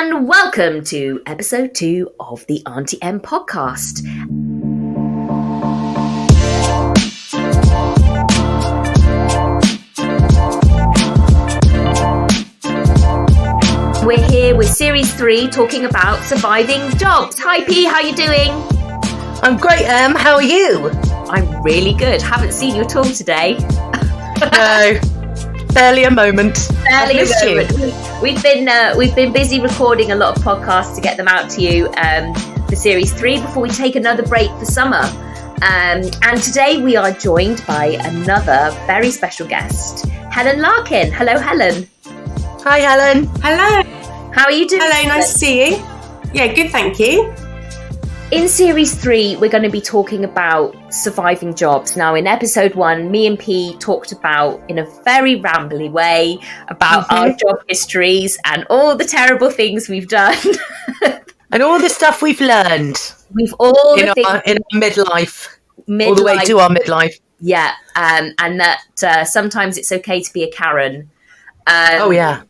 and welcome to episode 2 of the Auntie M podcast. We're here with series 3 talking about surviving jobs. Hi P, how you doing? I'm great, how are you? I'm really good. Haven't seen you at all today. No, barely a moment. Barely a moment. We've been busy recording a lot of podcasts to get them out to you for series 3 before we take another break for summer. And today we are joined by another very special guest, Helen Larkin. Hello, Helen. Hi, Helen. Hello. How are you doing? Hello, nice to see you. Yeah, good, thank you. In series 3, we're going to be talking about surviving jobs. Now, in episode 1, me and P talked about, in a very rambly way, about our job histories and all the terrible things we've done. And all the stuff we've learned. We've all in our midlife. All the way to our midlife. Yeah, and that sometimes it's okay to be a Karen.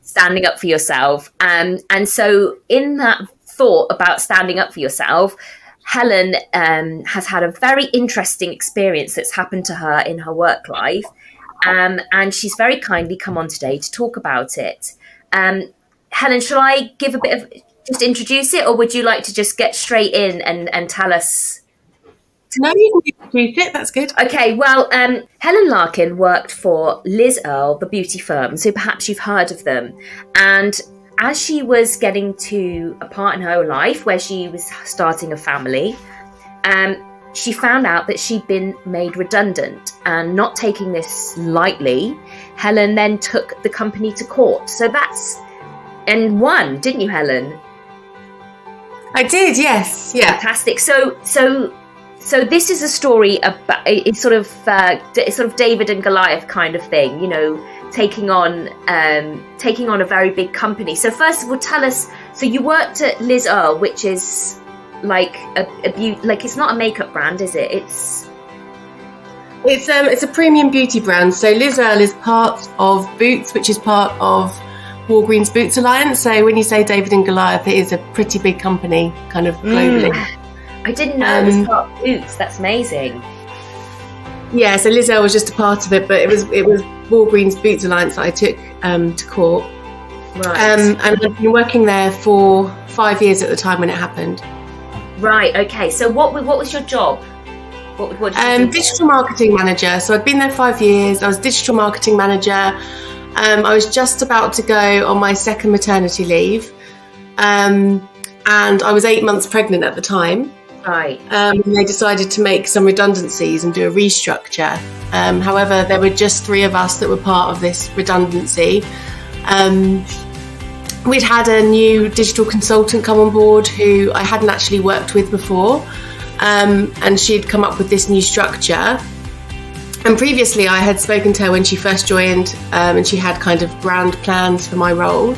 Standing up for yourself. And so in that thought about standing up for yourself, Helen has had a very interesting experience that's happened to her in her work life. And she's very kindly come on today to talk about it. Helen, shall I give a bit of, just introduce it, or would you like to just get straight in and tell us? No, you can introduce it, that's good. Okay, well, Helen Larkin worked for Liz Earle, the beauty firm, so perhaps you've heard of them. And as she was getting to a part in her life where she was starting a family, she found out that she'd been made redundant. And not taking this lightly, Helen then took the company to court. And won, didn't you, Helen? I did, yes. Yeah. Fantastic. So this is a story about it's sort of David and Goliath kind of thing, you know, taking on a very big company. So first of all, tell us. So you worked at Liz Earle, which is like it's not a makeup brand, is it? It's a premium beauty brand. So Liz Earle is part of Boots, which is part of Walgreens Boots Alliance. So when you say David and Goliath, it is a pretty big company, kind of globally. I didn't know it was part of Boots. That's amazing. Yeah, so Liz Earle was just a part of it, but it was Walgreens Boots Alliance that I took to court. Right. And I've been working there for 5 years at the time when it happened. Right. Okay. So what was your job? What did you do? Digital marketing manager. So I'd been there 5 years. I was digital marketing manager. I was just about to go on my second maternity leave, and I was 8 months pregnant at the time. Right. They decided to make some redundancies and do a restructure. However, there were just 3 of us that were part of this redundancy. We'd had a new digital consultant come on board who I hadn't actually worked with before, and she'd come up with this new structure. And previously I had spoken to her when she first joined, and she had kind of grand plans for my role.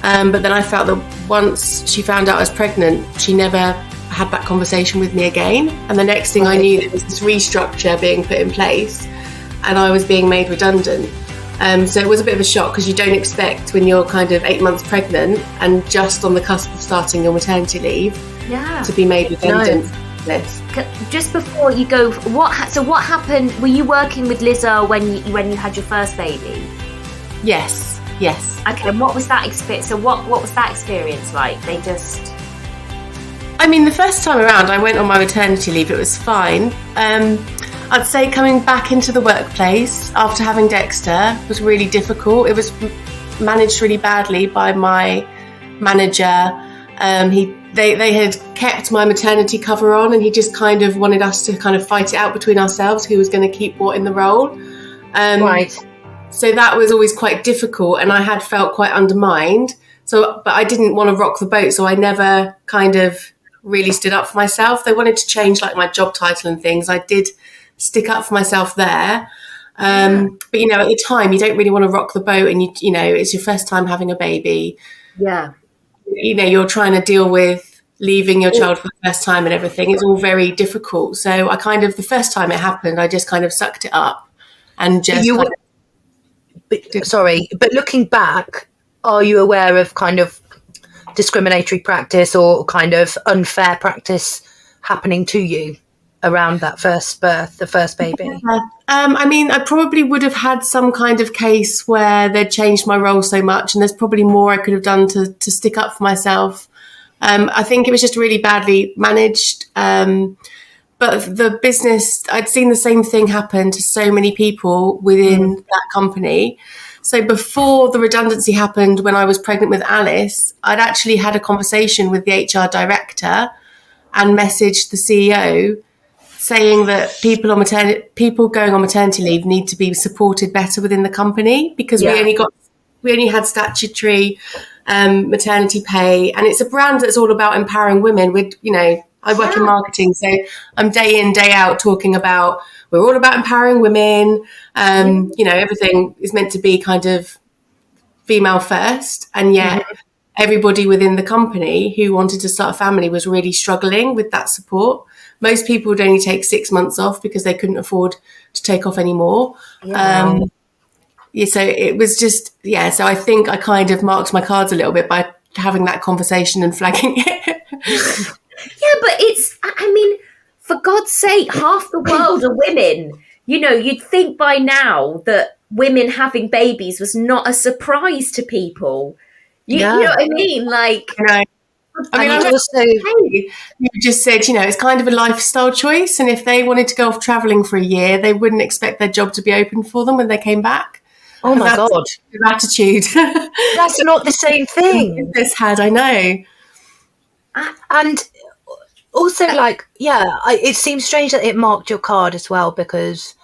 But then I felt that once she found out I was pregnant, she never had that conversation with me again. And the next thing I knew, there was this restructure being put in place and I was being made redundant. So it was a bit of a shock, because you don't expect, when you're kind of 8 months pregnant and just on the cusp of starting your maternity leave, to be made redundant. No. Just before you go, what happened? Were you working with Liz Earle when you had your first baby? Yes. Okay, and what was that experience? So what was that experience like? I mean, the first time around I went on my maternity leave, it was fine. I'd say coming back into the workplace after having Dexter was really difficult. It was managed really badly by my manager. They had kept my maternity cover on, and he just kind of wanted us to kind of fight it out between ourselves who was going to keep what in the role. Right. So that was always quite difficult, and I had felt quite undermined. But I didn't want to rock the boat, so I never kind of really stood up for myself. They wanted to change like my job title and things. I did stick up for myself there. But, you know, at the time, you don't really want to rock the boat, and, you know, it's your first time having a baby. Yeah. You know, you're trying to deal with leaving your child for the first time and everything. It's all very difficult. So I kind of, the first time it happened, I just kind of sucked it up and just... But looking back, are you aware of kind of discriminatory practice or kind of unfair practice happening to you around that first birth, the first baby? Yeah. I mean, I probably would have had some kind of case where they'd changed my role so much, and there's probably more I could have done to stick up for myself. I think it was just really badly managed. But the business, I'd seen the same thing happen to so many people within that company. So before the redundancy happened, when I was pregnant with Alice, I'd actually had a conversation with the HR director and messaged the CEO saying that people going on maternity leave need to be supported better within the company, because we only had statutory maternity pay, and it's a brand that's all about empowering women. I work in marketing, so I'm day in, day out talking about we're all about empowering women. Everything is meant to be kind of female first, and yet everybody within the company who wanted to start a family was really struggling with that support. Most people would only take 6 months off because they couldn't afford to take off anymore. So it was just, so I think I kind of marked my cards a little bit by having that conversation and flagging it. Yeah, but for God's sake, half the world are women. You'd think by now that women having babies was not a surprise to people. You know what I mean? Like, you just said, it's kind of a lifestyle choice. And if they wanted to go off traveling for a year, they wouldn't expect their job to be open for them when they came back. Oh my God. Attitude. That's not the same thing. This had, I know. And also, it seems strange that it marked your card as well, because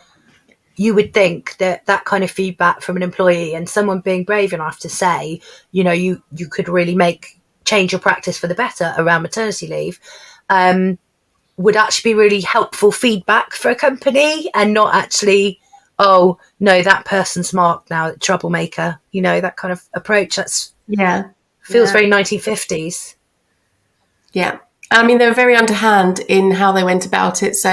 you would think that that kind of feedback from an employee and someone being brave enough to say, you could really change your practice for the better around maternity leave, would actually be really helpful feedback for a company, and not actually, oh no, that person's marked now, troublemaker. That kind of approach. Feels very 1950s. Yeah. I mean, they were very underhand in how they went about it. So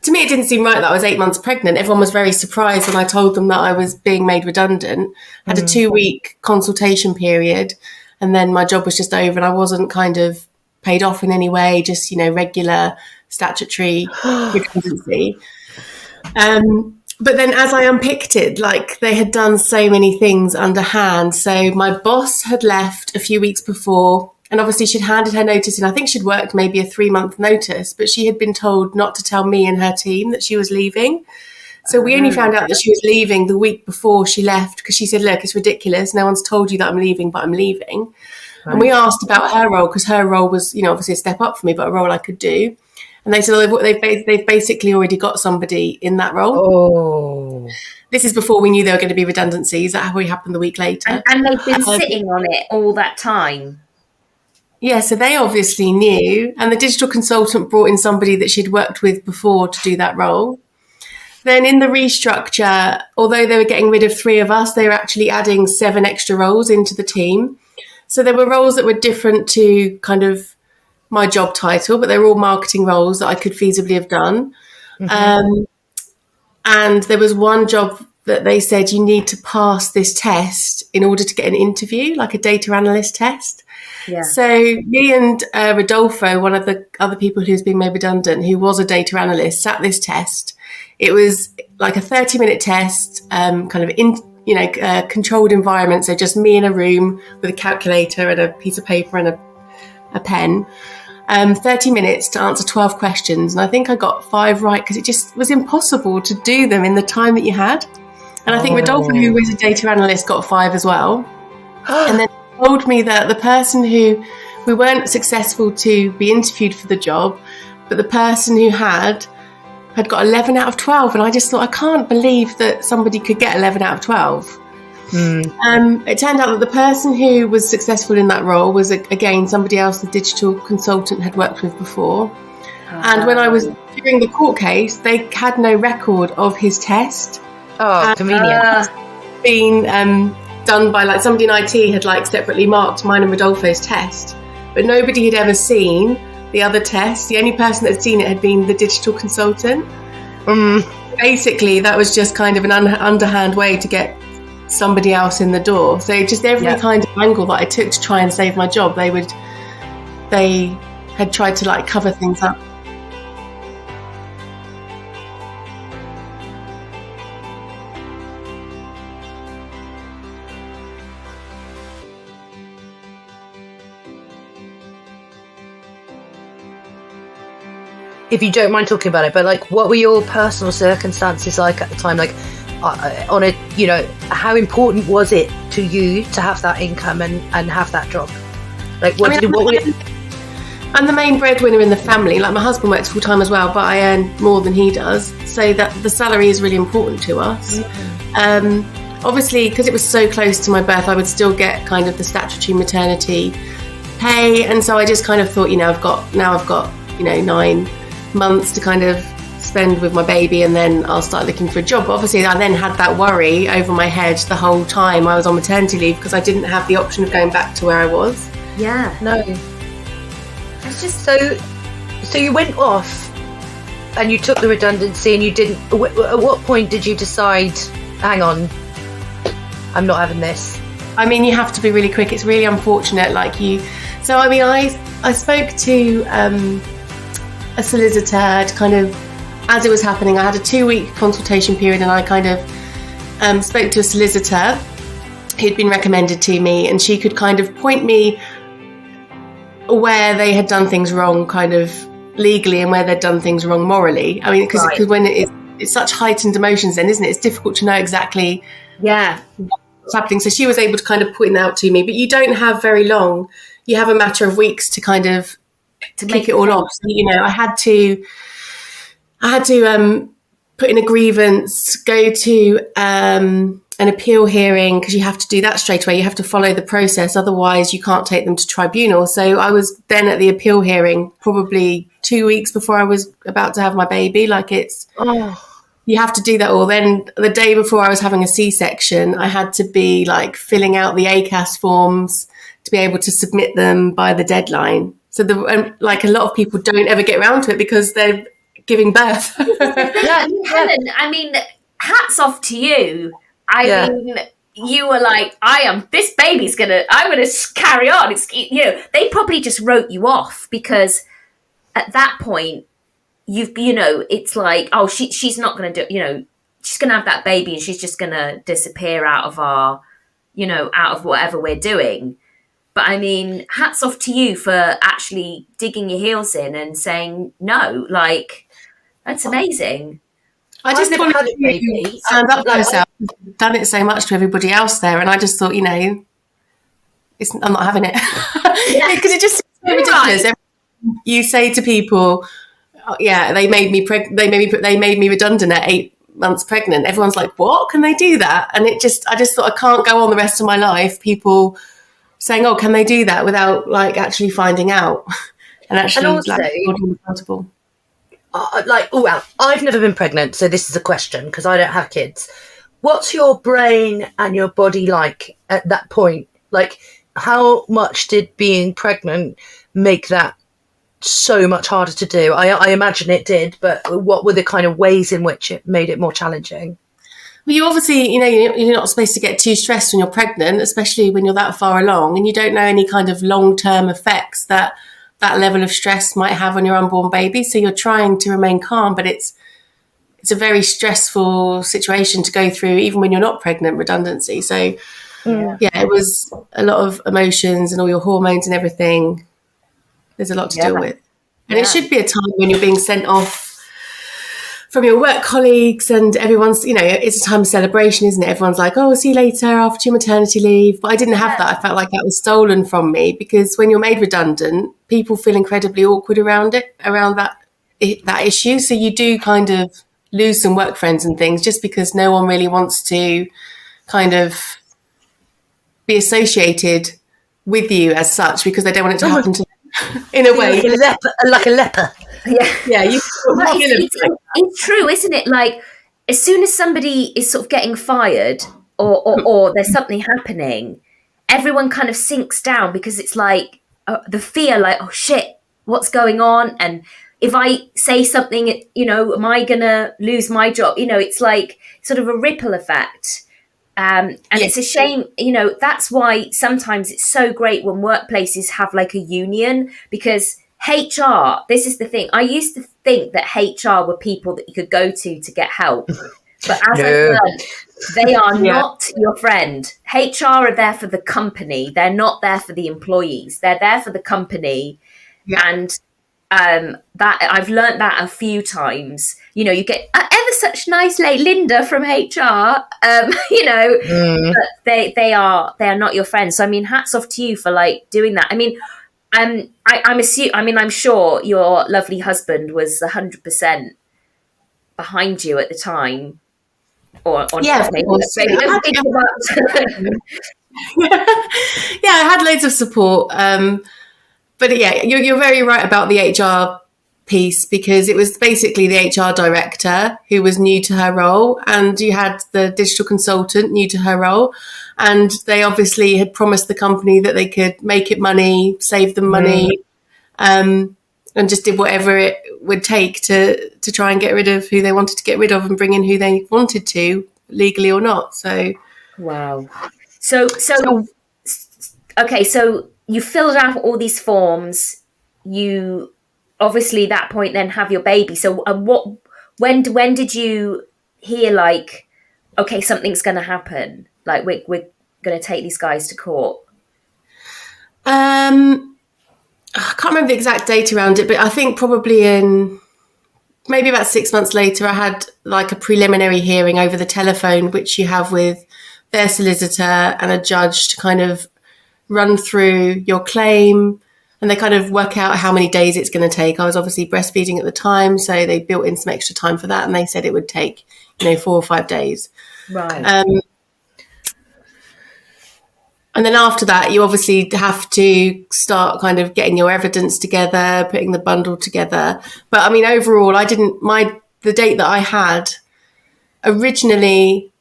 to me, it didn't seem right that I was 8 months pregnant. Everyone was very surprised when I told them that I was being made redundant. I had a 2-week consultation period, and then my job was just over, and I wasn't kind of paid off in any way, just, regular statutory redundancy. But then as I unpicked it, they had done so many things underhand. So my boss had left a few weeks before, and obviously she'd handed her notice in. I think she'd worked maybe a 3-month notice, but she had been told not to tell me and her team that she was leaving. So we only found out that she was leaving the week before she left, because she said, look, it's ridiculous. No one's told you that I'm leaving, but I'm leaving. Right. And we asked about her role, because her role was, obviously a step up for me, but a role I could do. And they said, they've basically already got somebody in that role. Oh. This is before we knew there were going to be redundancies. That probably happened the week later. And they've been sitting on it all that time. Yeah, so they obviously knew. And the digital consultant brought in somebody that she'd worked with before to do that role. Then in the restructure, although they were getting rid of 3 of us, they were actually adding 7 extra roles into the team. So there were roles that were different to kind of my job title, but they were all marketing roles that I could feasibly have done. And there was one job that they said, you need to pass this test in order to get an interview, like a data analyst test. Yeah. So me and Rodolfo, one of the other people who's been made redundant, who was a data analyst, sat this test. It was like a 30-minute test, kind of in, controlled environment. So just me in a room with a calculator and a piece of paper and a pen. 30 minutes to answer 12 questions. And I think I got 5 right, because it just was impossible to do them in the time that you had. And I think Rodolfo, who was a data analyst, got 5 as well. And then told me that the person who, we weren't successful to be interviewed for the job, but the person who had got 11 out of 12. And I just thought, I can't believe that somebody could get 11 out of 12. It turned out that the person who was successful in that role was, again, somebody else the digital consultant had worked with before. And when I was doing the court case, they had no record of his test. Oh, convenient. Been done by somebody in IT had separately marked mine and Rodolfo's test, but nobody had ever seen the other test. The only person that had seen it had been the digital consultant. Basically, that was just kind of an underhand way to get somebody else in the door. So just every kind of angle that I took to try and save my job, they had tried to like cover things up. If you don't mind talking about it, but like, what were your personal circumstances like at the time? Like, on a, you know, how important was it to you to have that income and have that job? Like, I'm the main breadwinner in the family. Like, my husband works full time as well, but I earn more than he does, so that the salary is really important to us. Obviously, because it was so close to my birth, I would still get kind of the statutory maternity pay, and so I just kind of thought, you know, I've got 9 months to kind of spend with my baby, and then I'll start looking for a job. But obviously I then had that worry over my head the whole time I was on maternity leave, because I didn't have the option of going back to where I was. It's just so you went off and you took the redundancy, and you didn't, at what point did you decide, hang on, I'm not having this? I mean, you have to be really quick. It's really unfortunate. So I mean, I spoke to a solicitor to kind of, as it was happening, I had a 2-week consultation period, and I kind of spoke to a solicitor who'd been recommended to me, and she could kind of point me where they had done things wrong kind of legally and where they'd done things wrong morally. I mean, because when it's such heightened emotions then, isn't it? It's difficult to know exactly what's happening. So she was able to kind of point that out to me, but you don't have very long. You have a matter of weeks to kind of to kick it all off. So, you know, I had to put in a grievance, go to an appeal hearing, because you have to do that straight away. You have to follow the process, otherwise you can't take them to tribunal. So I was then at the appeal hearing probably 2 weeks before I was about to have my baby. Like, you have to do that all. Then the day before I was having a C-section, I had to be like filling out the ACAS forms to be able to submit them by the deadline. So like, a lot of people don't ever get around to it because they're giving birth. Helen, I mean, hats off to you. I mean, you were like, I'm going to carry on. They probably just wrote you off, because at that point, it's like, oh, she's not going to do, she's going to have that baby and she's just going to disappear out of out of whatever we're doing. But I mean, hats off to you for actually digging your heels in and saying no. Like, that's amazing. I just wanted to stand up for myself. I've done it so much to everybody else there, and I just thought, I'm not having it, because it just seems so ridiculous. Right. You say to people, they made me they made me redundant at 8 months pregnant. Everyone's like, what? Can they do that? And I just thought, I can't go on the rest of my life people saying, oh, can they do that, without like actually finding out and actually also, holding accountable. I've never been pregnant, so this is a question because I don't have kids. What's your brain and your body like at that point? Like, how much did being pregnant make that so much harder to do? I imagine it did, but what were the kind of ways in which it made it more challenging? Well, you obviously, you're not supposed to get too stressed when you're pregnant, especially when you're that far along, and you don't know any kind of long-term effects that level of stress might have on your unborn baby. So you're trying to remain calm, but it's a very stressful situation to go through, even when you're not pregnant, redundancy. So it was a lot of emotions and all your hormones and everything. There's a lot to deal with. And it should be a time when you're being sent off from your work colleagues and everyone's, it's a time of celebration, isn't it? Everyone's like, oh, see you later after your maternity leave. But I didn't have that. I felt like that was stolen from me, because when you're made redundant, people feel incredibly awkward around that issue. So you do kind of lose some work friends and things, just because no one really wants to kind of be associated with you as such, because they don't want it to happen to them in a way. Like a leper. Yeah. It's true, isn't it? Like, as soon as somebody is sort of getting fired or there's something happening, everyone kind of sinks down, because it's like the fear, like, oh shit, what's going on? And if I say something, am I gonna lose my job? It's like sort of a ripple effect. And it's a shame, that's why sometimes it's so great when workplaces have like a union, because HR, this is the thing. I used to think that HR were people that you could go to get help. But as I've learned, they are not your friend. HR are there for the company. They're not there for the employees. They're there for the company. Yeah. And that I've learned that a few times. You get ever such nice lady Linda from HR, but they are not your friends. So I mean, hats off to you for like doing that. I mean, I'm sure your lovely husband was 100% behind you at the time. Or yeah, maybe yeah, I had loads of support. But yeah, you're very right about the HR piece, because it was basically the HR director who was new to her role, and you had the digital consultant new to her role, and they obviously had promised the company that they could make it money, save them money, and just did whatever it would take to try and get rid of who they wanted to get rid of and bring in who they wanted to, legally or not. So wow. So okay, so you filled out all these forms. You obviously at that point then have your baby. So when did you hear like, okay, something's going to happen? Like we're going to take these guys to court. I can't remember the exact date around it, but I think probably in maybe about 6 months later, I had like a preliminary hearing over the telephone, which you have with their solicitor and a judge to kind of run through your claim, and they kind of work out how many days it's going to take. I was obviously breastfeeding at the time, so they built in some extra time for that, and they said it would take 4 or 5 days. Right. And then after that, you obviously have to start kind of getting your evidence together, putting the bundle together. But I mean, overall, the date that I had originally,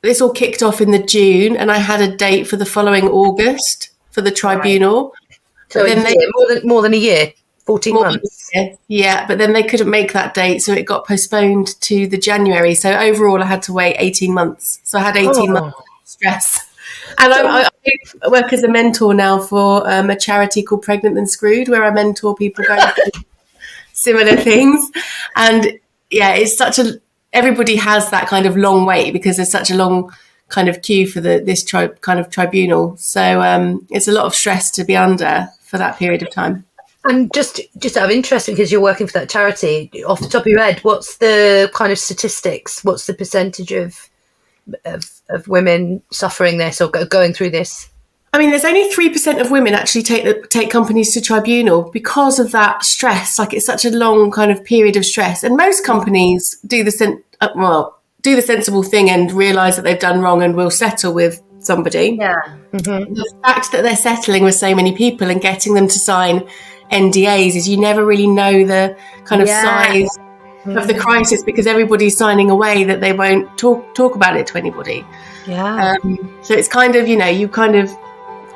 this all kicked off in the June, and I had a date for the following August for the tribunal. Right. So then more than a year, 14 months. Yeah, but then they couldn't make that date, so it got postponed to the January. So overall, I had to wait 18 months. So I had 18 months of stress. And I work as a mentor now for a charity called Pregnant and Screwed, where I mentor people going through similar things. And yeah, it's everybody has that kind of long wait, because there's such a long kind of queue for this kind of tribunal. So it's a lot of stress to be under for that period of time. And just out of interest, because you're working for that charity, off the top of your head, what's the kind of statistics? What's the percentage of women suffering this or going through this? I mean, there's only 3% of women actually take companies to tribunal because of that stress. Like, it's such a long kind of period of stress, and most companies do the sensible thing and realise that they've done wrong and will settle with somebody. Yeah. Mm-hmm. The fact that they're settling with so many people and getting them to sign NDAs is you never really know the kind of size of the crisis, because everybody's signing away that they won't talk about it to anybody. Yeah. So it's kind of, you kind of...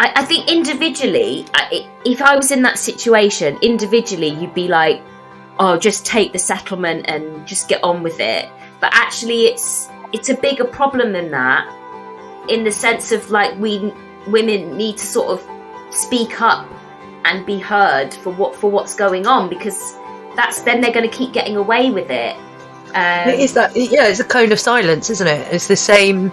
I think individually, if I was in that situation, individually, you'd be like, oh, just take the settlement and just get on with it. But actually, it's a bigger problem than that, in the sense of like women need to sort of speak up and be heard for what's going on, because then they're going to keep getting away with it. It is that, it's a cone of silence, isn't it? It's the same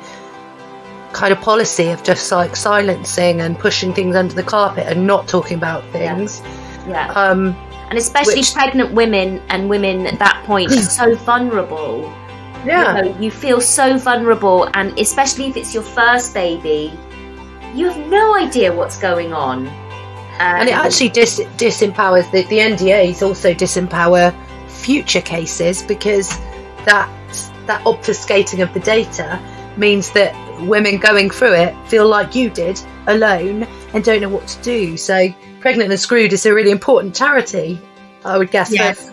kind of policy of just like silencing and pushing things under the carpet and not talking about things. Yeah. And especially pregnant women and women at that point are so vulnerable. Yeah. You feel so vulnerable, and especially if it's your first baby, you have no idea what's going on. And it actually disempowers the NDAs, also disempower future cases, because that obfuscating of the data means that women going through it feel like you did, alone, and don't know what to do. So Pregnant and Screwed is a really important charity, I would guess. Yes.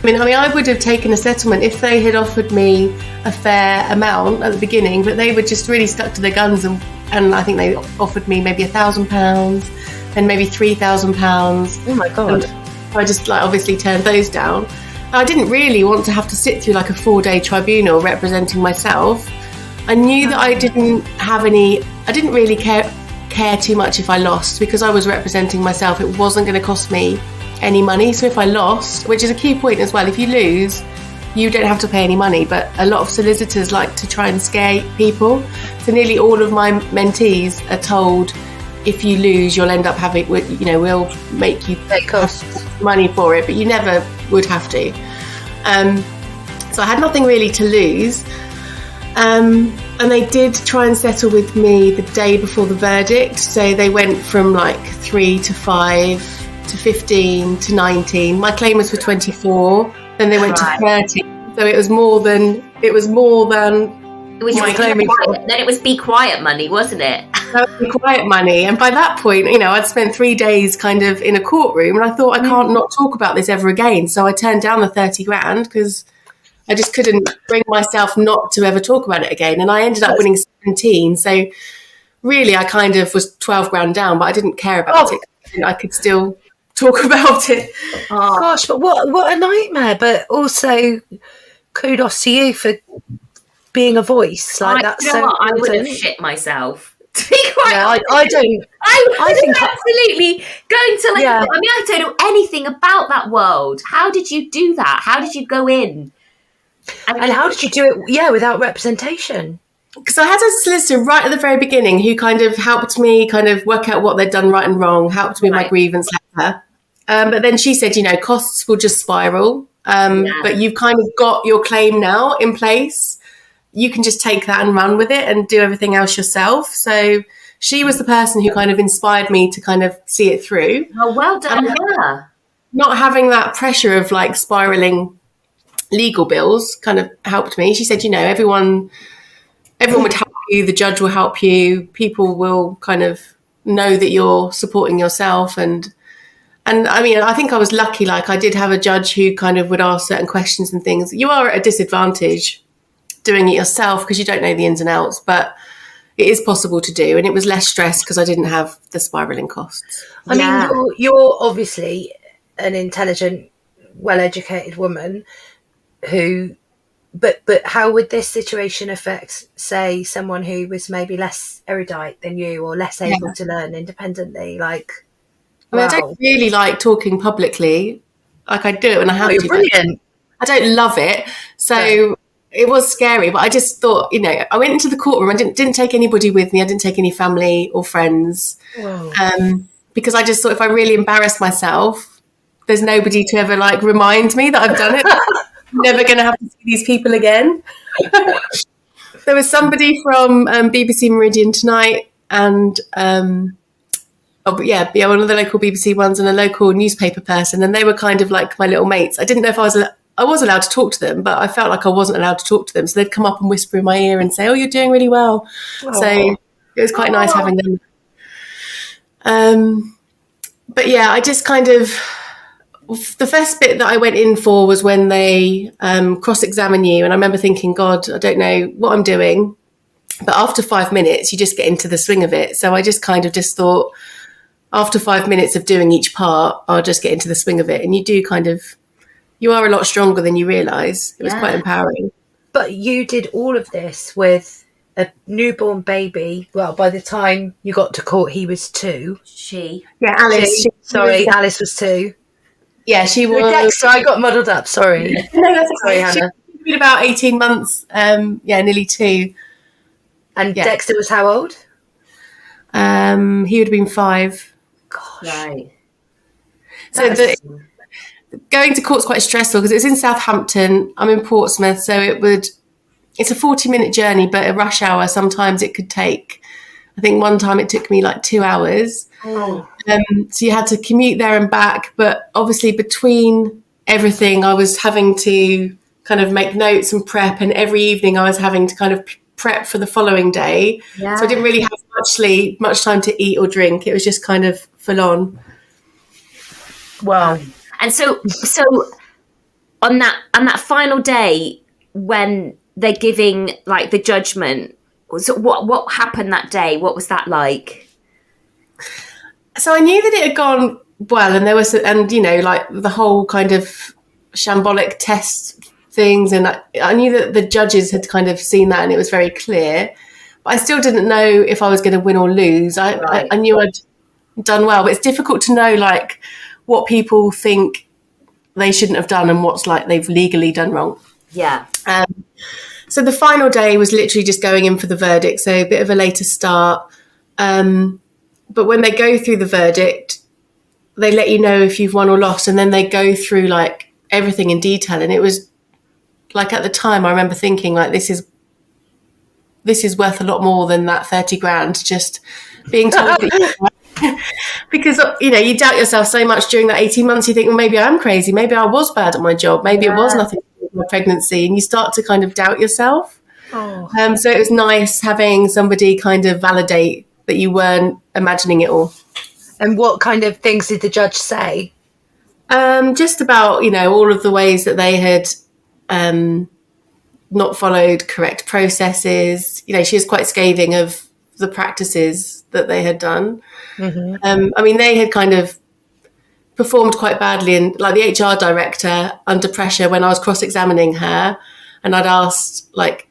I mean, I would have taken a settlement if they had offered me a fair amount at the beginning, but they were just really stuck to their guns, and I think they offered me maybe £1,000, and maybe £3,000. Oh my God. And I just like obviously turned those down. I didn't really want to have to sit through like a 4-day tribunal representing myself. I knew that I didn't really care too much if I lost, because I was representing myself. It wasn't going to cost me any money. So if I lost, which is a key point as well, if you lose, you don't have to pay any money, but a lot of solicitors like to try and scare people. So nearly all of my mentees are told, if you lose, you'll end up having, we'll make you pay money for it, but you never would have to. So I had nothing really to lose. And they did try and settle with me the day before the verdict. So they went from like 3 to 5 to 15 to 19. My claim was for 24. Then they went to 30. So it was more than. It was my claim. Then it was be quiet money, wasn't it? That was be quiet money. And by that point, I'd spent 3 days kind of in a courtroom, and I thought, I can't not talk about this ever again. So I turned down the 30 grand because I just couldn't bring myself not to ever talk about it again. And I ended up winning 17. So really, I kind of was 12 grand down, but I didn't care about it. I could still talk about it. Oh. Gosh, but what a nightmare. But also, kudos to you for being a voice. Like, that's so I would have shit myself. To be quite honest. I don't. I think absolutely going to like. Yeah. I mean, I don't know anything about that world. How did you do that? How did you go in? And how did you do it? Yeah, without representation. Because I had a solicitor right at the very beginning who kind of helped me kind of work out what they'd done right and wrong, helped me with my grievance letter. But then she said, costs will just spiral. But you've kind of got your claim now in place. You can just take that and run with it and do everything else yourself. So she was the person who kind of inspired me to kind of see it through. Oh, well done, her. Not having that pressure of like spiraling legal bills kind of helped me. She said, everyone would help you. The judge will help you. People will kind of know that you're supporting yourself. And I mean, I think I was lucky. Like, I did have a judge who kind of would ask certain questions and things. You are at a disadvantage doing it yourself because you don't know the ins and outs, but it is possible to do. And it was less stress because I didn't have the spiraling costs. I mean, you're obviously an intelligent, well-educated woman who, but how would this situation affect, say, someone who was maybe less erudite than you or less able to learn independently? Like, I mean, I don't really like talking publicly. Like, I do it when I have to. You're brilliant. I don't love it. So it was scary, but I just thought, I went into the courtroom. I didn't take anybody with me. I didn't take any family or friends. Because I just thought if I really embarrassed myself, there's nobody to ever like remind me that I've done it. I'm never going to have to see these people again. There was somebody from BBC Meridian Tonight and one of the local BBC ones and a local newspaper person, and they were kind of like my little mates. I didn't know if I was allowed to talk to them, but I felt like I wasn't allowed to talk to them. So they'd come up and whisper in my ear and say, "Oh, you're doing really well." Aww. So it was quite nice having them. But yeah, I just kind of, the first bit that I went in for was when they cross-examine you. And I remember thinking, God, I don't know what I'm doing. But after 5 minutes, you just get into the swing of it. So I just kind of just thought, after 5 minutes of doing each part, I'll just get into the swing of it. And you do kind of, you are a lot stronger than you realise. It was quite empowering. But you did all of this with a newborn baby. Well, by the time you got to court, he was 2. Alice. Alice was 2. Yeah, she was. Dexter, I got muddled up. Sorry. No, that's sorry, Hannah. She'd been about 18 months. Nearly 2. And Dexter was how old? He would have been 5. Gosh. Right. So going to court's quite stressful because it's in Southampton. I'm in Portsmouth, so it's a 40-minute journey, but at rush hour, sometimes it could take, I think one time it took me like 2 hours. Oh. So you had to commute there and back. But obviously between everything, I was having to kind of make notes and prep. And every evening I was having to kind of prep for the following day. Yeah. So I didn't really have much sleep, much time to eat or drink. It was just kind of full on. Wow. And so on that final day when they're giving like the judgment, so what happened that day? What was that like? So I knew that it had gone well, and there was, and like the whole kind of shambolic test things, and I knew that the judges had kind of seen that, and it was very clear. But I still didn't know if I was going to win or lose. I knew I'd done well, but it's difficult to know like what people think they shouldn't have done and what's like they've legally done wrong. Yeah. So the final day was literally just going in for the verdict, so a bit of a later start. But when they go through the verdict, they let you know if you've won or lost, and then they go through like everything in detail. And it was like, at the time, I remember thinking like, this is worth a lot more than that 30 grand just being told that because you doubt yourself so much during that 18 months. You think, well, maybe I'm crazy, maybe I was bad at my job, maybe it was nothing to do with my pregnancy, and you start to kind of doubt yourself. So it was nice having somebody kind of validate that you weren't imagining it all. And what kind of things did the judge say? Just about, all of the ways that they had not followed correct processes. She was quite scathing of the practices that they had done. Mm-hmm. They had kind of performed quite badly, and like the HR director, under pressure when I was cross-examining her and I'd asked like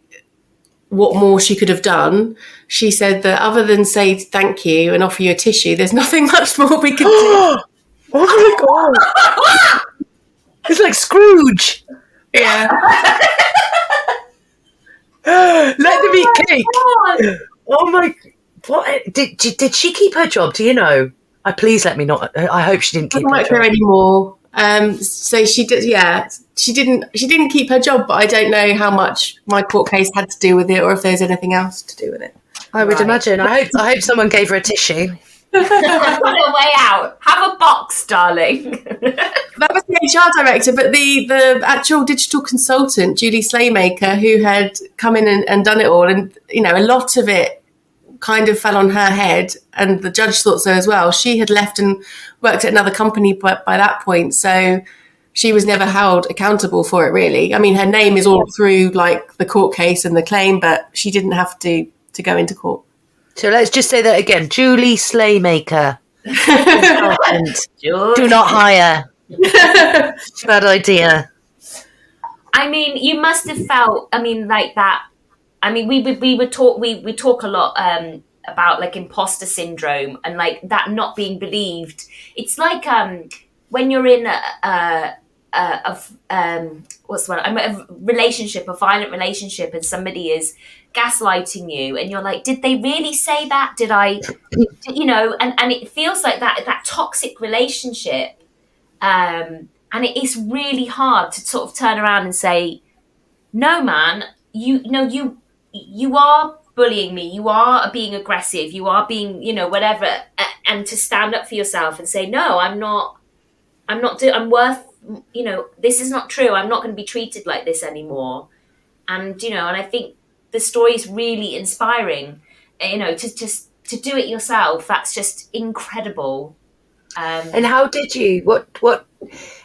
what more she could have done, she said that other than say thank you and offer you a tissue, there's nothing much more we could do. Oh my God. It's like Scrooge. Yeah. Let them eat cake. Oh my, what did she keep her job? Do you know? Please let me not. I hope she didn't keep her job. There anymore. So she did. Yeah, she didn't keep her job, but I don't know how much my court case had to do with it, or if there's anything else to do with it. I would imagine. I hope someone gave her a tissue. On her way out, have a box, darling. That was the HR director, but the actual digital consultant, Julie Slaymaker, who had come in and done it all, and a lot of it kind of fell on her head, and the judge thought so as well. She had left and worked at another company by that point, so she was never held accountable for it, really. Her name is all through like the court case and the claim, but she didn't have to go into court. So let's just say that again. Julie Slaymaker. Do not hire. Bad idea. You must have felt, like that. We talk a lot about like imposter syndrome and like that not being believed. It's like when you're in a relationship, a violent relationship, and somebody is gaslighting you, and you're like, did they really say that? Did I, and it feels like that toxic relationship, and it is really hard to sort of turn around and say, no, man, you are bullying me, you are being aggressive, you are being, whatever, and to stand up for yourself and say, no, I'm worth, this is not true. I'm not going to be treated like this anymore. And, and I think the story is really inspiring, to do it yourself. That's just incredible. And how did you,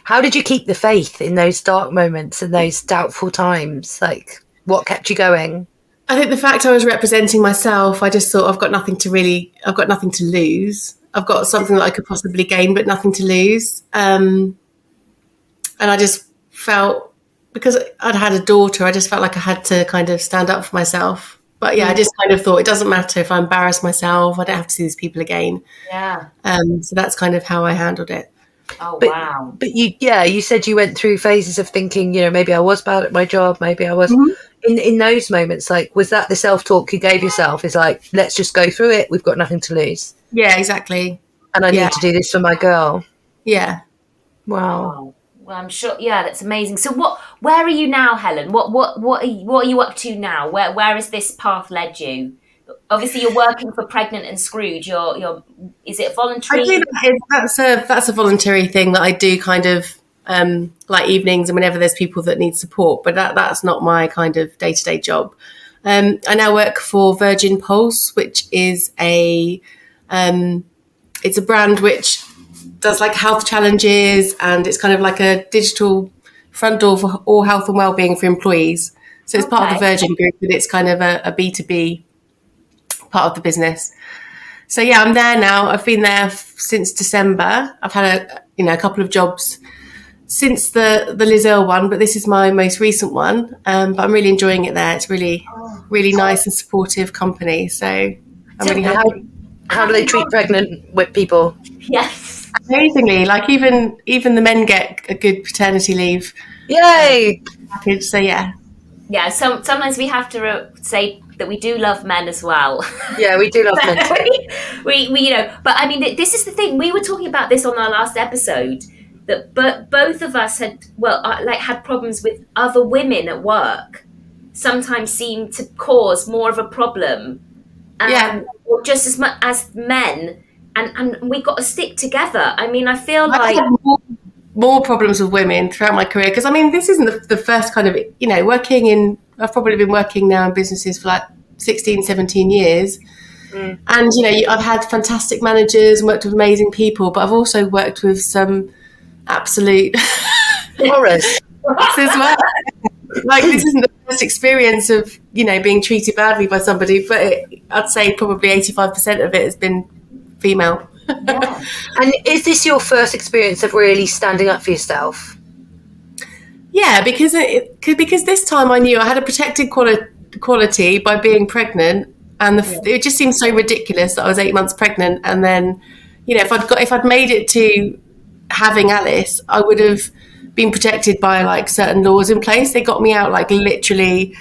how did you keep the faith in those dark moments and those doubtful times? Like, what kept you going? I think the fact I was representing myself, I just thought I've got nothing to lose. I've got something that I could possibly gain, but nothing to lose. And I just felt, because I'd had a daughter, I just felt like I had to kind of stand up for myself. But yeah, I just kind of thought it doesn't matter if I embarrass myself, I don't have to see these people again. Yeah. So that's kind of how I handled it. Oh, wow. But you said you went through phases of thinking, maybe I was bad at my job, maybe I was. Mm-hmm. In those moments, like, was that the self-talk you gave yourself? Is like, let's just go through it. We've got nothing to lose. Yeah, exactly. And I need to do this for my girl. Yeah. Wow. Well, I'm sure. Yeah, that's amazing. So, where are you now, Helen? What are you up to now? Where has this path led you? Obviously, you're working for Pregnant and Scrooge. Is it voluntary? I think that's a voluntary thing that I do, kind of like evenings and whenever there's people that need support. But that's not my kind of day-to-day job. I now work for Virgin Pulse, which is it's a brand which does like health challenges, and it's kind of like a digital front door for all health and wellbeing for employees. So it's part of the Virgin Group, but it's kind of a B2B part of the business. So yeah, I'm there now. I've been there since December. I've had a couple of jobs since the Liz Earle one, but this is my most recent one. But I'm really enjoying it there. It's really, really nice and supportive company. So I'm really happy. How do they treat pregnant with people? Yes. Amazingly, like even the men get a good paternity leave. Yay! Package. So yeah. Yeah. So sometimes we have to say that we do love men as well. Yeah, we do love men. we but I mean, this is the thing. We were talking about this on our last episode, that both of us had had problems with other women at work. Sometimes seem to cause more of a problem, or just as much as men, and we've got to stick together. I mean, I feel like I've had more problems with women throughout my career, because I mean, this isn't the first kind of I've probably been working now in businesses for like 16, 17 years. And I've had fantastic managers and worked with amazing people, but I've also worked with some absolute horrors as well. Like, this isn't the first experience of being treated badly by somebody, but I'd say probably 85% of it has been female. Yeah. And is this your first experience of really standing up for yourself? Yeah, because this time I knew I had a protected quality by being pregnant, and it just seemed so ridiculous that I was 8 months pregnant, and then if I'd made it to having Alice, I would have been protected by like certain laws in place. They got me out like literally,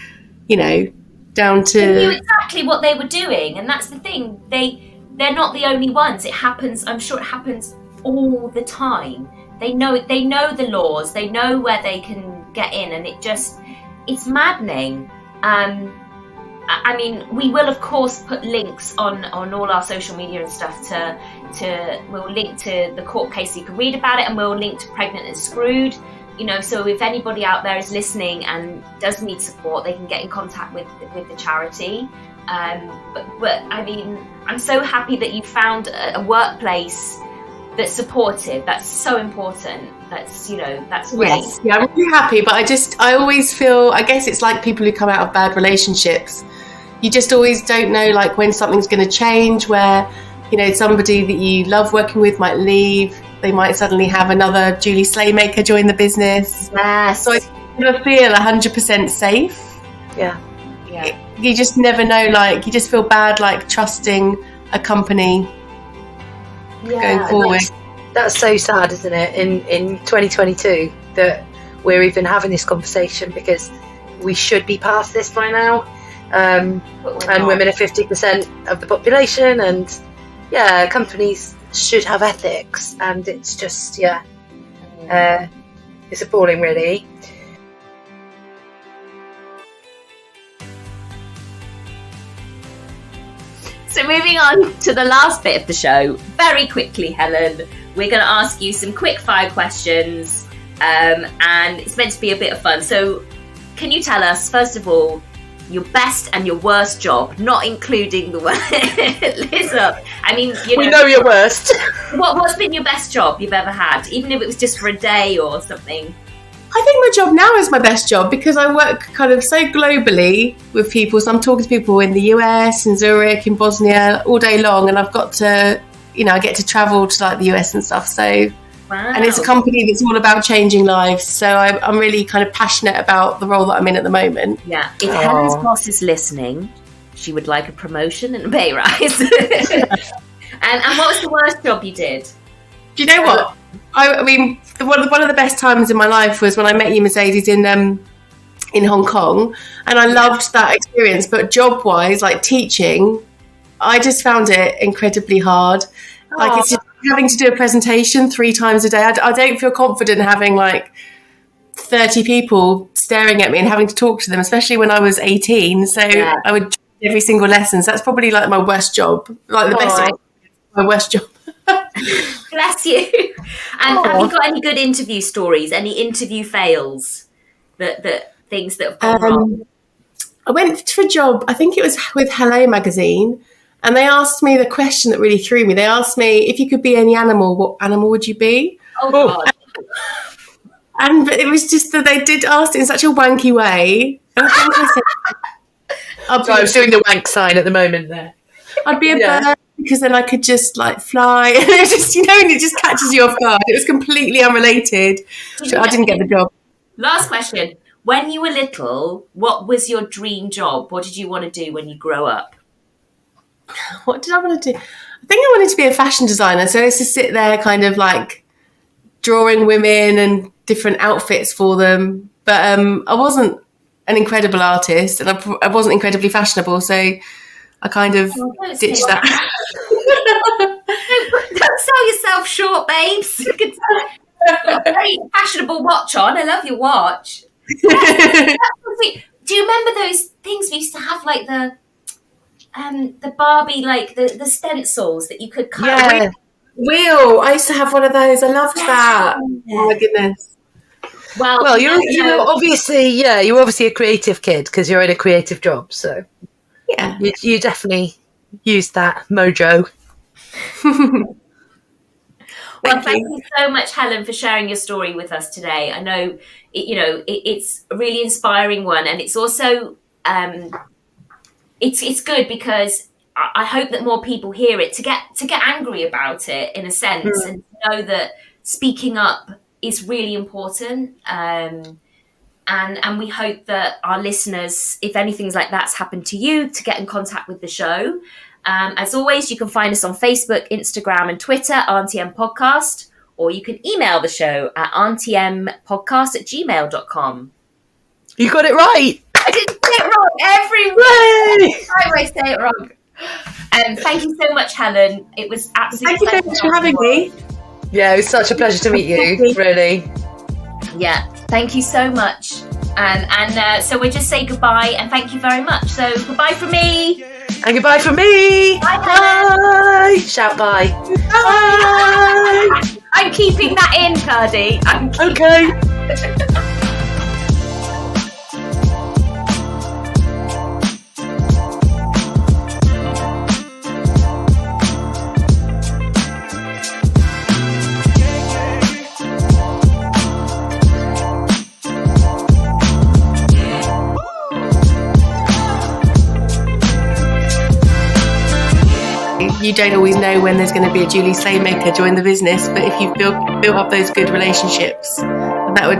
down to. They knew exactly what they were doing, and that's the thing. They're not the only ones. It happens. I'm sure it happens all the time. They know the laws. They know where they can get in, and it's maddening. I mean, we will of course put links on all our social media and stuff we'll link to the court case so you can read about it, and we'll link to Pregnant and Screwed. So if anybody out there is listening and does need support, they can get in contact with the charity. But I mean, I'm so happy that you found a workplace that's supportive. That's so important. That's great. Yes, yeah, I'm really happy, but I always feel, I guess it's like people who come out of bad relationships. You just always don't know like when something's going to change, where somebody that you love working with might leave. They might suddenly have another Julie Slaymaker join the business. Yes. So I never feel 100% safe. Yeah. You just never know, like you just feel bad like trusting a company going forward. That's so sad, isn't it, in 2022 that we're even having this conversation, because we should be past this by now. And women are 50% of the population, and companies should have ethics, and it's just it's appalling, really. So moving on to the last bit of the show, very quickly, Helen, we're going to ask you some quick fire questions, and it's meant to be a bit of fun. So can you tell us, first of all, your best and your worst job, not including the one Liz up. I mean, we know your worst. What's been your best job you've ever had, even if it was just for a day or something? I think my job now is my best job, because I work kind of so globally with people. So I'm talking to people in the US, in Zurich, in Bosnia all day long, and I've got to, I get to travel to like the US and stuff. So. Wow. And it's a company that's all about changing lives. So I'm really kind of passionate about the role that I'm in at the moment. Yeah. If Helen's boss is listening, she would like a promotion and a pay rise. and what was the worst job you did? Do you know what? I mean, one of the best times in my life was when I met you, Mercedes, in Hong Kong. And I loved that experience. But job-wise, like teaching, I just found it incredibly hard. Like, it's just having to do a presentation 3 times a day. I don't feel confident having like 30 people staring at me and having to talk to them, especially when I was 18. So I would do every single lesson. So that's probably like my worst job, like the best of my worst job. Bless you. And have you got any good interview stories? Any interview fails? That things that have gone wrong? I went for a job, I think it was with Hello magazine. And they asked me the question that really threw me. They asked me, if you could be any animal, what animal would you be? Oh, God. And it was just that they did ask it in such a wanky way. And I think I said, I was doing the wank sign at the moment there. I'd be a bird, because then I could just like fly. And it just, and it just catches you off guard. It was completely unrelated. So I didn't get the job. Last question. When you were little, what was your dream job? What did you want to do when you grow up? What did I want to do? I think I wanted to be a fashion designer. So I used to sit there kind of like drawing women and different outfits for them. But I wasn't an incredible artist, and I wasn't incredibly fashionable. So I kind of ditched that. Don't sell yourself short, babes. You've got a very fashionable watch on. I love your watch. Do you remember those things we used to have, like the Barbie, like the stencils that you could cut? Yeah, wheel. I used to have one of those. I loved that. Oh my goodness. Well, you're obviously a creative kid because you're in a creative job. So yeah, you definitely used that mojo. Well, thank you so much, Helen, for sharing your story with us today. I know, it's a really inspiring one, and it's also it's good because I hope that more people hear it to get angry about it in a sense, and know that speaking up is really important. And we hope that our listeners, if anything like that's happened to you, to get in contact with the show. As always, you can find us on Facebook, Instagram and Twitter, RTM Podcast, or you can email the show at rtmpodcast@gmail.com. You got it right. I didn't say it wrong every time I say it wrong. Thank you so much, Helen. It was absolutely Thank you so much for having me. Yeah, it was such a pleasure to meet you, really. Yeah, thank you so much. And so we'll just say goodbye and thank you very much. So goodbye from me. And goodbye from me. Bye. Bye. Shout bye. Bye. I'm keeping that in, Cardi. Okay. You don't always know when there's going to be a Julie Slaymaker join the business, but if you've built up those good relationships, that would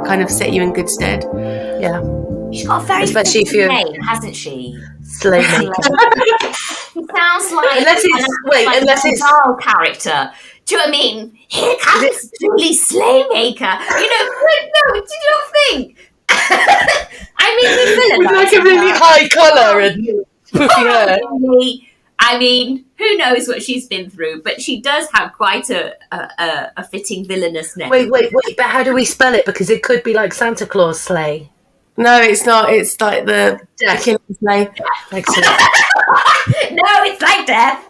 kind of set you in good stead. Yeah. She's got a very special name, hasn't she? Slaymaker. It sounds like unless it's a character. Do you know what I mean? Here comes Julie Slaymaker. No, did you not think? I mean, the villain. With like a really high collar and puffy hair. I mean, who knows what she's been through, but she does have quite a fitting villainous name. Wait, but how do we spell it? Because it could be like Santa Claus sleigh. No, it's not. It's like the death. Sleigh. Excellent. No, it's like death.